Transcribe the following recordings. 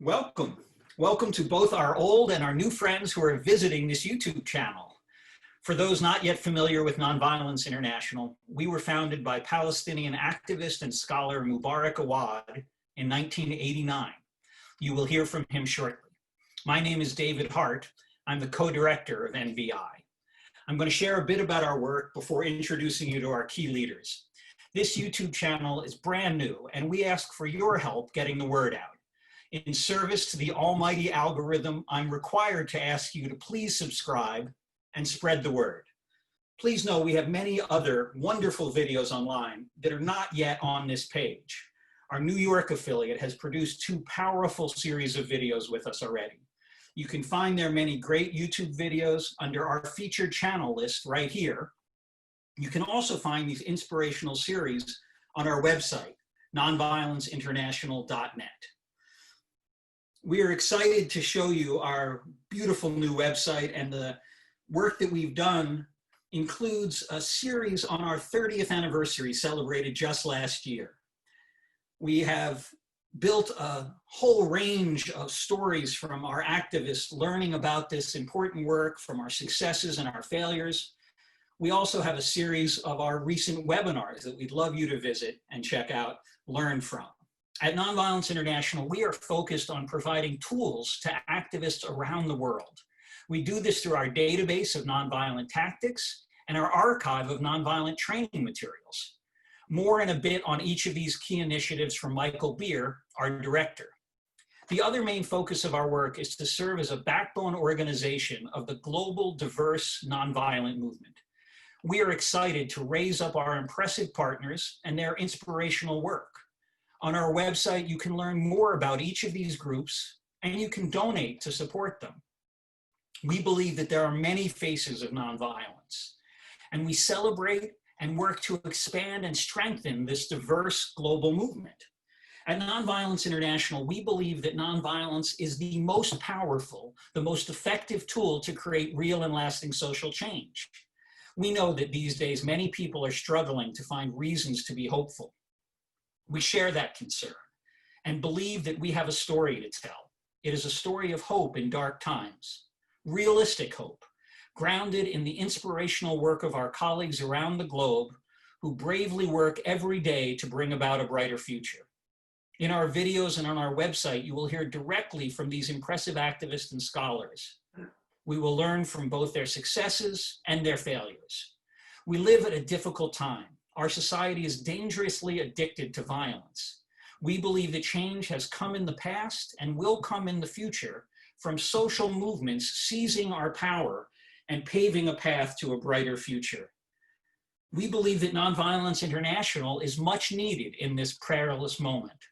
Welcome. Welcome to both our old and our new friends who are visiting this YouTube channel. For those not yet familiar with Nonviolence International, we were founded by Palestinian activist and scholar Mubarak Awad in 1989. You will hear from him shortly. My name is David Hart. I'm the co-director of NVI. I'm going to share a bit about our work before introducing you to our key leaders. This YouTube channel is brand new, and we ask for your help getting the word out. In service to the almighty algorithm, I'm required to ask you to please subscribe and spread the word. Please know we have many other wonderful videos online that are not yet on this page. Our New York affiliate has produced 2 powerful series of videos with us already. You can find their many great YouTube videos under our featured channel list right here. You can also find these inspirational series on our website, nonviolenceinternational.net. We are excited to show you our beautiful new website, and the work that we've done includes a series on our 30th anniversary celebrated just last year. We have built a whole range of stories from our activists learning about this important work, from our successes and our failures. We also have a series of our recent webinars that we'd love you to visit and check out, learn from. At Nonviolence International, we are focused on providing tools to activists around the world. We do this through our database of nonviolent tactics and our archive of nonviolent training materials. More in a bit on each of these key initiatives from Michael Beer, our director. The other main focus of our work is to serve as a backbone organization of the global, diverse, nonviolent movement. We are excited to raise up our impressive partners and their inspirational work. On our website, you can learn more about each of these groups, and you can donate to support them. We believe that there are many faces of nonviolence, and we celebrate and work to expand and strengthen this diverse global movement. At Nonviolence International, we believe that nonviolence is the most powerful, the most effective tool to create real and lasting social change. We know that these days many people are struggling to find reasons to be hopeful. We share that concern and believe that we have a story to tell. It is a story of hope in dark times, realistic hope, grounded in the inspirational work of our colleagues around the globe who bravely work every day to bring about a brighter future. In our videos and on our website, you will hear directly from these impressive activists and scholars. We will learn from both their successes and their failures. We live at a difficult time. Our society is dangerously addicted to violence. We believe that change has come in the past and will come in the future from social movements seizing our power and paving a path to a brighter future. We believe that Nonviolence International is much needed in this perilous moment.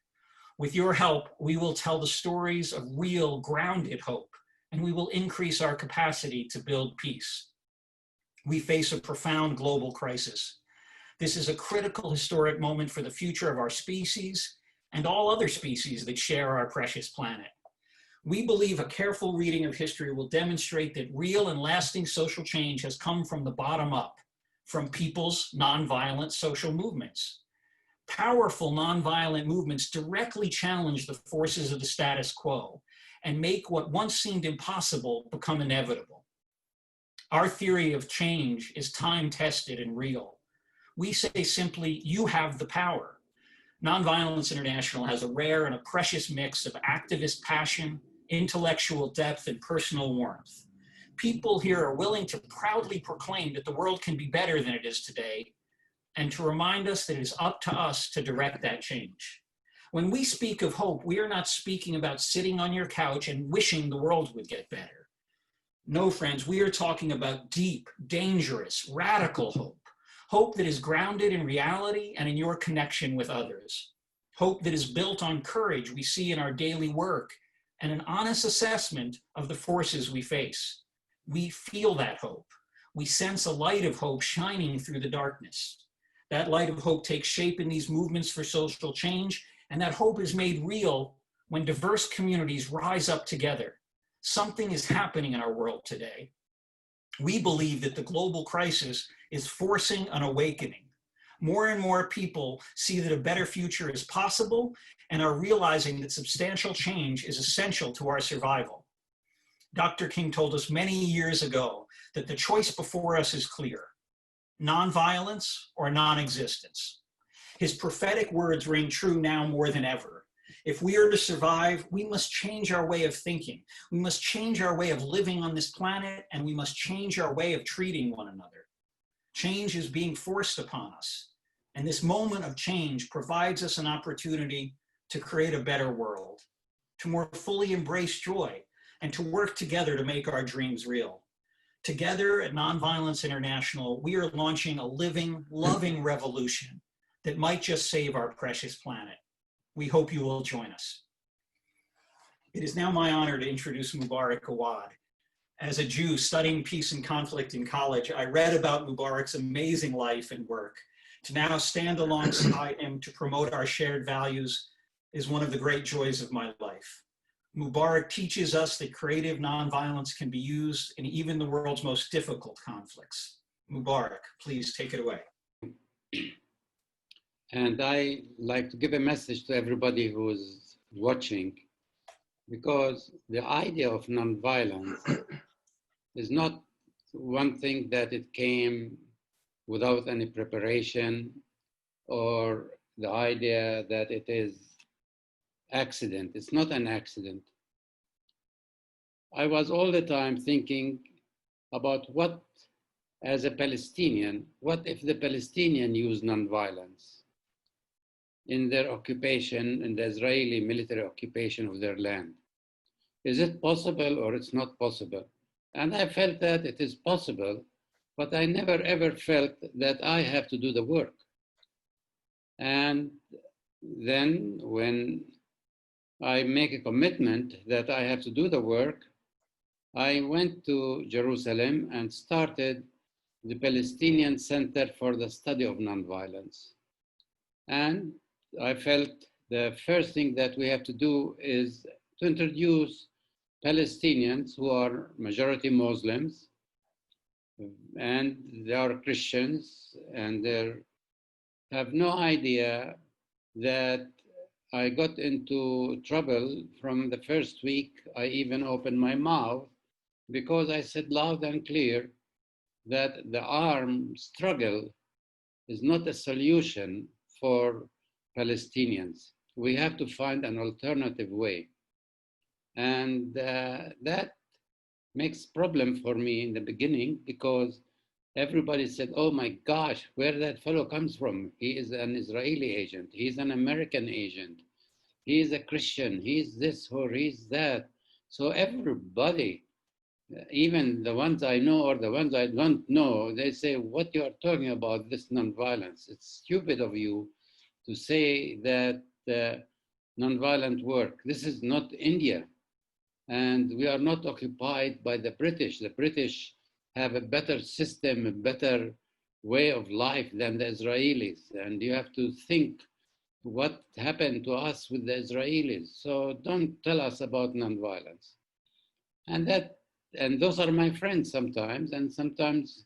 With your help, we will tell the stories of real, grounded hope, and we will increase our capacity to build peace. We face a profound global crisis. This is a critical historic moment for the future of our species and all other species that share our precious planet. We believe a careful reading of history will demonstrate that real and lasting social change has come from the bottom up, from people's nonviolent social movements. Powerful nonviolent movements directly challenge the forces of the status quo and make what once seemed impossible become inevitable. Our theory of change is time-tested and real. We say simply, you have the power. Nonviolence International has a rare and a precious mix of activist passion, intellectual depth, and personal warmth. People here are willing to proudly proclaim that the world can be better than it is today, and to remind us that it is up to us to direct that change. When we speak of hope, we are not speaking about sitting on your couch and wishing the world would get better. No, friends, we are talking about deep, dangerous, radical hope. Hope that is grounded in reality and in your connection with others. Hope that is built on courage we see in our daily work and an honest assessment of the forces we face. We feel that hope. We sense a light of hope shining through the darkness. That light of hope takes shape in these movements for social change, and that hope is made real when diverse communities rise up together. Something is happening in our world today. We believe that the global crisis is forcing an awakening. More and more people see that a better future is possible and are realizing that substantial change is essential to our survival. Dr. King told us many years ago that the choice before us is clear: nonviolence or non-existence. His prophetic words ring true now more than ever. If we are to survive, we must change our way of thinking. We must change our way of living on this planet, and we must change our way of treating one another. Change is being forced upon us, and this moment of change provides us an opportunity to create a better world, to more fully embrace joy, and to work together to make our dreams real. Together at Nonviolence International, we are launching a living, loving revolution that might just save our precious planet. We hope you will join us. It is now my honor to introduce Mubarak Awad. As a Jew studying peace and conflict in college, I read about Mubarak's amazing life and work. To now stand alongside him to promote our shared values is one of the great joys of my life. Mubarak teaches us that creative nonviolence can be used in even the world's most difficult conflicts. Mubarak, please take it away. And I like to give a message to everybody who is watching, because the idea of nonviolence is not one thing that it came without any preparation, or the idea that it is accident. It's not an accident. I was all the time thinking about what, as a Palestinian, what if the Palestinians use nonviolence in their occupation, in the Israeli military occupation of their land? Is it possible or it's not possible? And I felt that it is possible, but I never ever felt that I have to do the work. And then when I make a commitment that I have to do the work, I went to Jerusalem and started the Palestinian Center for the Study of Nonviolence. And I felt the first thing that we have to do is to introduce Palestinians who are majority Muslims, and they are Christians, and they have no idea that I got into trouble from the first week I even opened my mouth, because I said loud and clear that the armed struggle is not a solution for Palestinians. We have to find an alternative way. And that makes problem for me in the beginning, because everybody said, oh my gosh, where that fellow comes from? He is an Israeli agent. He's an American agent. He is a Christian. He's this or he's that. So everybody, even the ones I know or the ones I don't know, they say, what you are talking about, this nonviolence. It's stupid of you to say that nonviolent work. This is not India. And we are not occupied by the British. The British have a better system, a better way of life than the Israelis. And you have to think what happened to us with the Israelis. So don't tell us about nonviolence. And those are my friends sometimes, and sometimes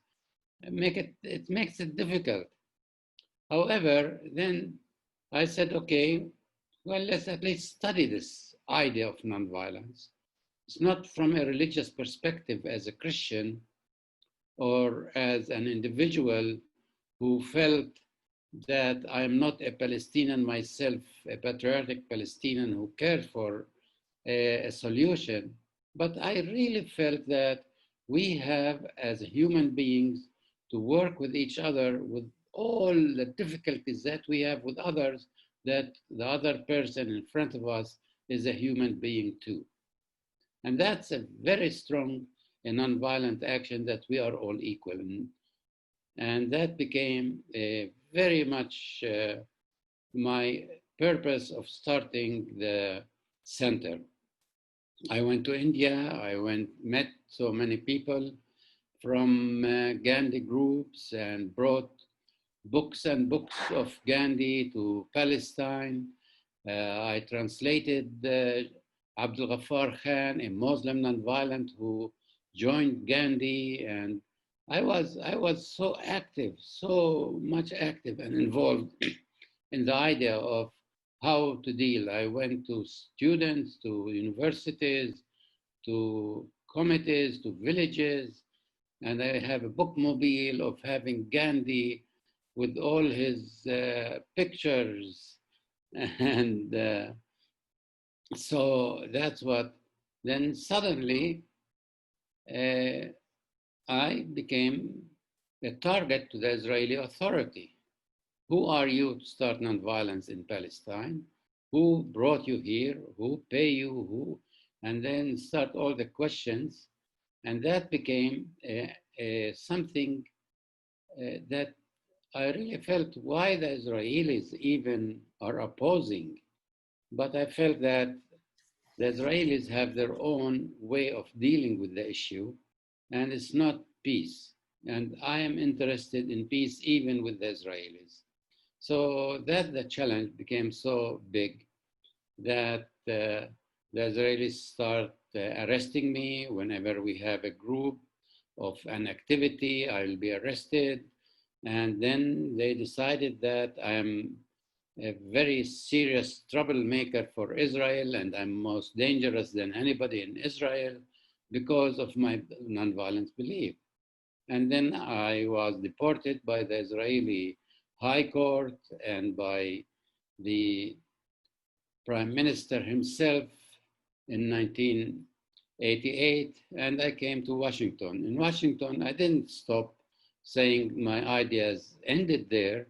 it makes it difficult. However, then I said, okay, well, let's at least study this idea of nonviolence. It's not from a religious perspective as a Christian or as an individual who felt that I am not a Palestinian myself, a patriotic Palestinian who cared for a solution, but I really felt that we have, as human beings, to work with each other with all the difficulties that we have with others, that the other person in front of us is a human being too. And that's a very strong and nonviolent action, that we are all equal. And that became very much my purpose of starting the center. I went to India, met so many people from Gandhi groups and brought books and books of Gandhi to Palestine. I translated Abdul Ghaffar Khan, a Muslim nonviolent who joined Gandhi and I was so active, so much active and involved in the idea of how to deal. I went to students, to universities, to committees, to villages, and I have a bookmobile of having Gandhi with all his pictures. And so that's what, then suddenly uh, I became a target to the Israeli Authority. Who are you to start nonviolence in Palestine? Who brought you here? Who pay you? Who? And then start all the questions. And that became something that I really felt why the Israelis even are opposing. But I felt that the Israelis have their own way of dealing with the issue, and it's not peace. And I am interested in peace even with the Israelis. So that the challenge became so big that the Israelis start arresting me whenever we have a group of an activity. I will be arrested. And then they decided that I'm a very serious troublemaker for Israel and I'm most dangerous than anybody in Israel because of my nonviolent belief. And then I was deported by the Israeli High Court and by the Prime Minister himself in 1988, and I came to Washington. In Washington, I didn't stop saying my ideas ended there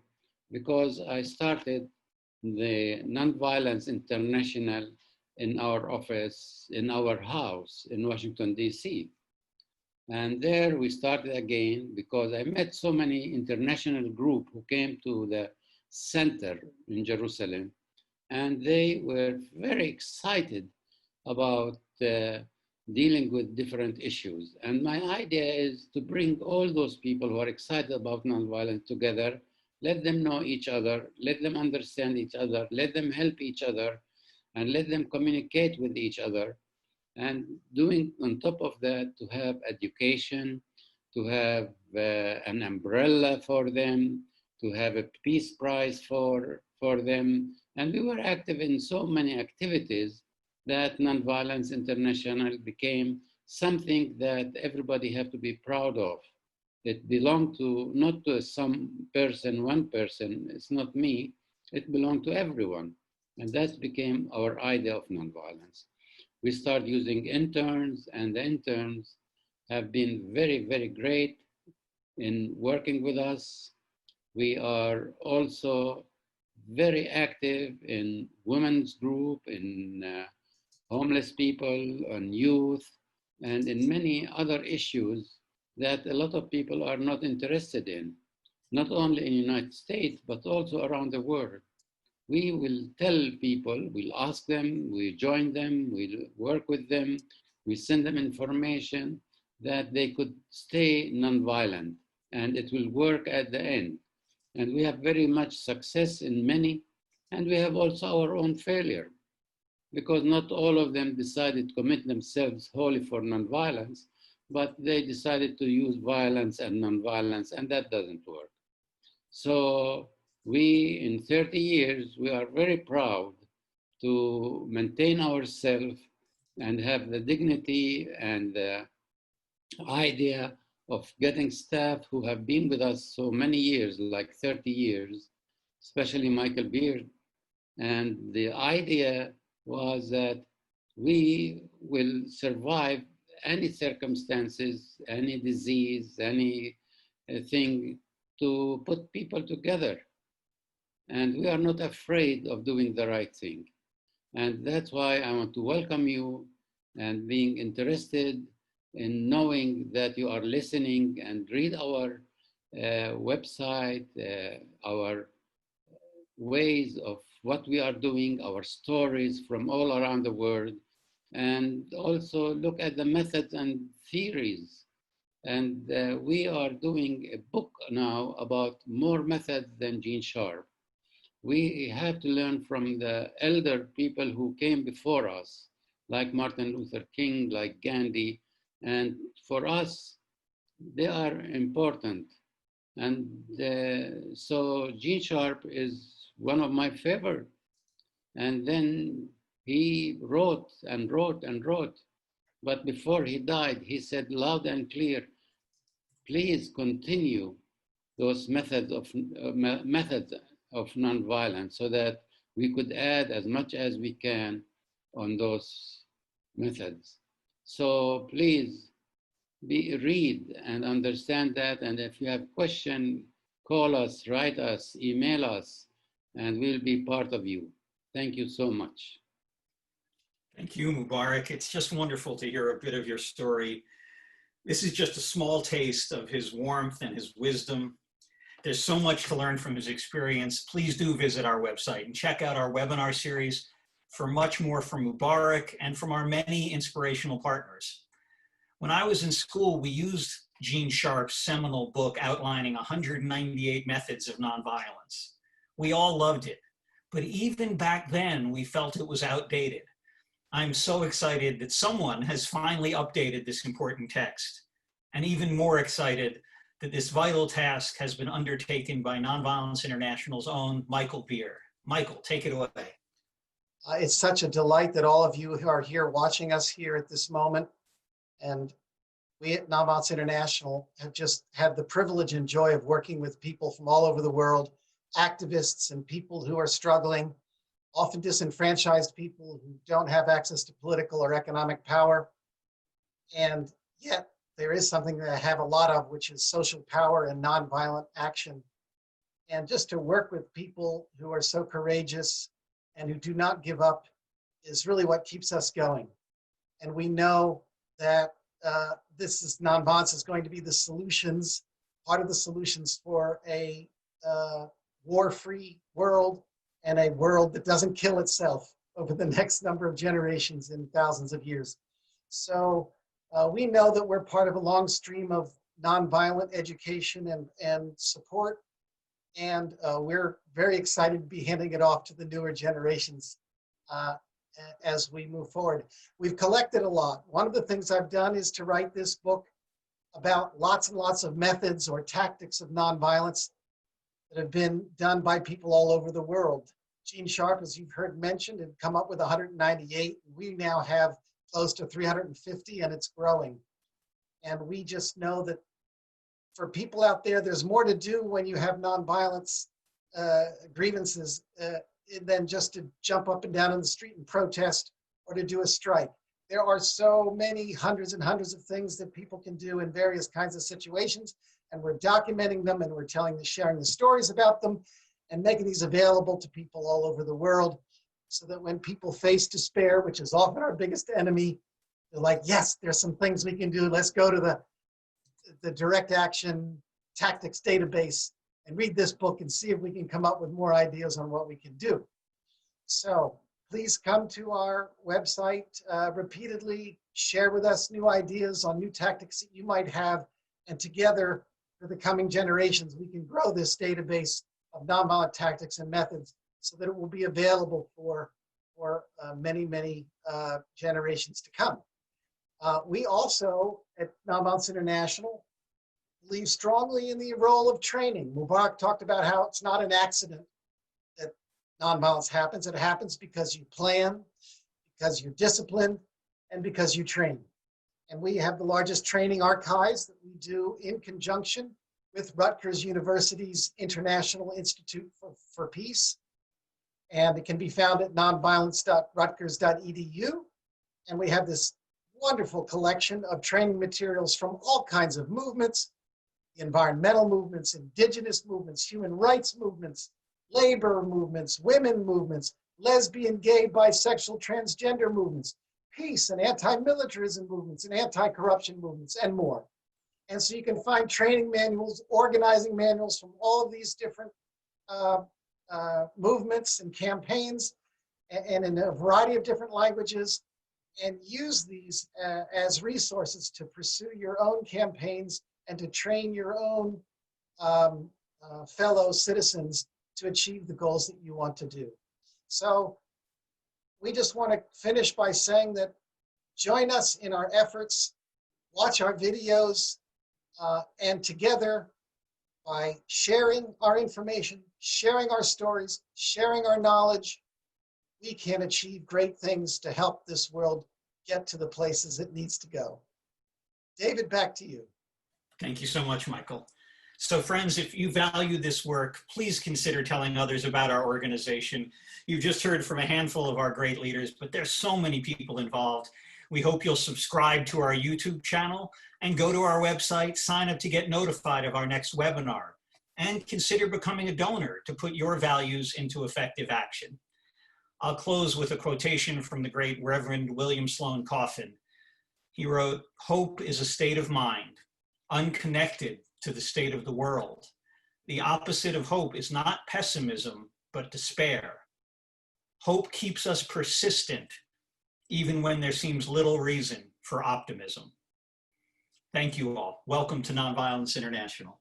because I started the Nonviolence International in our office, in our house in Washington, D.C. And there we started again because I met so many international groups who came to the center in Jerusalem, and they were very excited about dealing with different issues. And my idea is to bring all those people who are excited about nonviolence together, let them know each other, let them understand each other, let them help each other, and let them communicate with each other. And doing on top of that, to have education, to have an umbrella for them, to have a peace prize for them. And we were active in so many activities that Nonviolence International became something that everybody have to be proud of. It belonged to, not to some person, one person, it's not me, it belonged to everyone. And that became our idea of nonviolence. We started using interns, and the interns have been very, very great in working with us. We are also very active in women's group, in homeless people, on youth, and in many other issues that a lot of people are not interested in, not only in the United States, but also around the world. We will tell people, we'll ask them, we join them, we'll work with them, we send them information that they could stay nonviolent and it will work at the end. And we have very much success in many, and we have also our own failure because not all of them decided to commit themselves wholly for nonviolence, but they decided to use violence and nonviolence, and that doesn't work. So we, in 30 years, we are very proud to maintain ourselves and have the dignity and the idea of getting staff who have been with us so many years, like 30 years, especially Michael Beard. And the idea was that we will survive any circumstances, any disease, anything to put people together. And we are not afraid of doing the right thing. And that's why I want to welcome you and being interested in knowing that you are listening and read our website, our ways of what we are doing, our stories from all around the world, and also look at the methods and theories. And we are doing a book now about more methods than Gene Sharp. We have to learn from the elder people who came before us, like Martin Luther King, like Gandhi. And for us, they are important. And so Gene Sharp is one of my favorite. And then he wrote and wrote and wrote. But before he died, he said loud and clear, please continue those methods of nonviolence so that we could add as much as we can on those methods. So please read and understand that. And if you have questions, call us, write us, email us, and we'll be part of you. Thank you so much. Thank you, Mubarak. It's just wonderful to hear a bit of your story. This is just a small taste of his warmth and his wisdom. There's so much to learn from his experience. Please do visit our website and check out our webinar series for much more from Mubarak and from our many inspirational partners. When I was in school, we used Gene Sharp's seminal book outlining 198 methods of nonviolence. We all loved it, but even back then, we felt it was outdated. I'm so excited that someone has finally updated this important text, and even more excited that this vital task has been undertaken by Nonviolence International's own Michael Beer. Michael, take it away. It's such a delight that all of you who are here watching us here at this moment. And we at Nonviolence International have just had the privilege and joy of working with people from all over the world, activists and people who are struggling, often disenfranchised people who don't have access to political or economic power. And yet there is something that I have a lot of, which is social power and nonviolent action. And just to work with people who are so courageous and who do not give up is really what keeps us going. And we know that nonviolence is going to be the solutions, part of the solutions for a war-free world and a world that doesn't kill itself over the next number of generations and thousands of years. So we know that we're part of a long stream of nonviolent education and support. And we're very excited to be handing it off to the newer generations as we move forward. We've collected a lot. One of the things I've done is to write this book about lots and lots of methods or tactics of nonviolence that have been done by people all over the world. Gene Sharp, as you've heard mentioned, had come up with 198. We now have close to 350, and it's growing. And we just know that for people out there, there's more to do when you have nonviolence grievances than just to jump up and down in the street and protest or to do a strike. There are so many hundreds and hundreds of things that people can do in various kinds of situations, and we're documenting them, and we're sharing the stories about them and making these available to people all over the world so that when people face despair, which is often our biggest enemy, they're like, yes, there's some things we can do. Let's go to the direct action tactics database and read this book and see if we can come up with more ideas on what we can do. So please come to our website repeatedly, share with us new ideas on new tactics that you might have, and together for the coming generations, we can grow this database of nonviolent tactics and methods so that it will be available for many, many generations to come. We also, at Nonviolence International, believe strongly in the role of training. Mubarak talked about how it's not an accident that nonviolence happens. It happens because you plan, because you're disciplined, and because you train. And we have the largest training archives that we do in conjunction with Rutgers University's International Institute for Peace. And it can be found at nonviolence.rutgers.edu. And we have this wonderful collection of training materials from all kinds of movements, environmental movements, indigenous movements, human rights movements, labor movements, women movements, lesbian, gay, bisexual, transgender movements, peace and anti-militarism movements, and anti-corruption movements, and more. And so you can find training manuals, organizing manuals from all of these different movements and campaigns, and in a variety of different languages, and use these as resources to pursue your own campaigns and to train your own fellow citizens to achieve the goals that you want to do. So we just want to finish by saying that join us in our efforts, watch our videos, And together, by sharing our information, sharing our stories, sharing our knowledge, we can achieve great things to help this world get to the places it needs to go. David, back to you. Thank you so much, Michael. So friends, if you value this work, please consider telling others about our organization. You've just heard from a handful of our great leaders, but there's so many people involved. We hope you'll subscribe to our YouTube channel and go to our website, sign up to get notified of our next webinar, and consider becoming a donor to put your values into effective action. I'll close with a quotation from the great Reverend William Sloane Coffin. He wrote, "Hope is a state of mind, unconnected to the state of the world. The opposite of hope is not pessimism, but despair. Hope keeps us persistent, even when there seems little reason for optimism." Thank you all. Welcome to Nonviolence International.